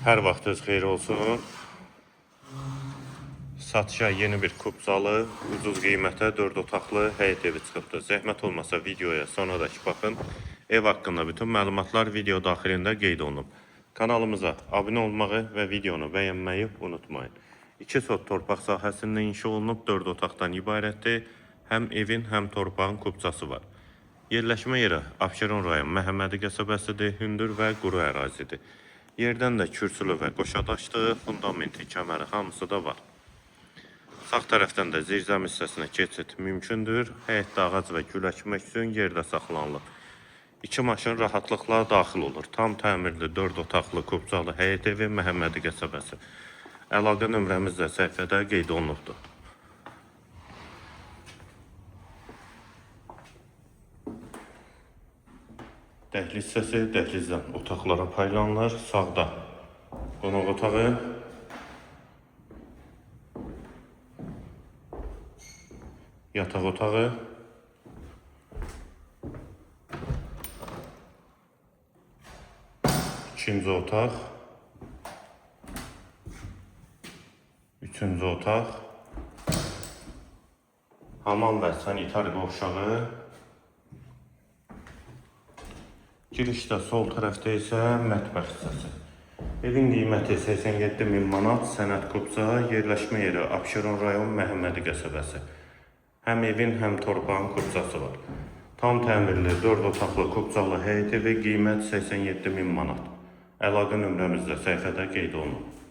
Hər vaxtınız xeyir olsun. Satışa yeni bir kubzalı, ucuz qiymətə 4 otaqlı həyət evi çıxıbdır. Zəhmət olmasa videoya sonradakı baxın. Ev haqqında bütün məlumatlar video daxilində qeyd olunub. Kanalımıza abunə olmağı və videonu bəyənməyi unutmayın. 2 sot torpaq sahəsində inşa olunub 4 otaqdan ibarətdir. Həm evin, həm torpağın kubzası var. Yerləşmə yeri Abşeron rayon Məhəmmədi qəsəbəsidir, hündür və quru ərazidir. Yerdən də kürsülü və qoşadaşdır, fundamenti, kəməri hamısı da var. Sağ tərəfdən də zirzəm hissəsinə keçid mümkündür. Həyətdə ağac və gül əkmək üçün yerdə saxlanılır. 2 maşın rahatlıqla daxil olur. Tam təmirli 4 otaqlı kubzalı həyət evi Məhəmmədi qəsəbəsi. Əlaqə nömrəmiz də səhifədə qeyd olunubdur. Dəhliz hissəsi, dəhlizdən otaqlara paylanılır. Sağda qonaq otağı, yataq otağı, ikinci otaq, üçüncü otaq, hamam və sanitar qovşağı. Girişdə sol tərəfdə isə mətbəx hissəsi. Evin qiyməti 87.000 manat, sənəd kubza, yerləşmə yeri Abşeron rayon Məhəmmədi qəsəbəsi. Həm evin, həm torpağın kubzası var. Tam təmirli 4 otaqlı kubzalı həyət evi, qiymət 87.000 manat. Əlaqə nömrəmiz də səhifədə qeyd olunub.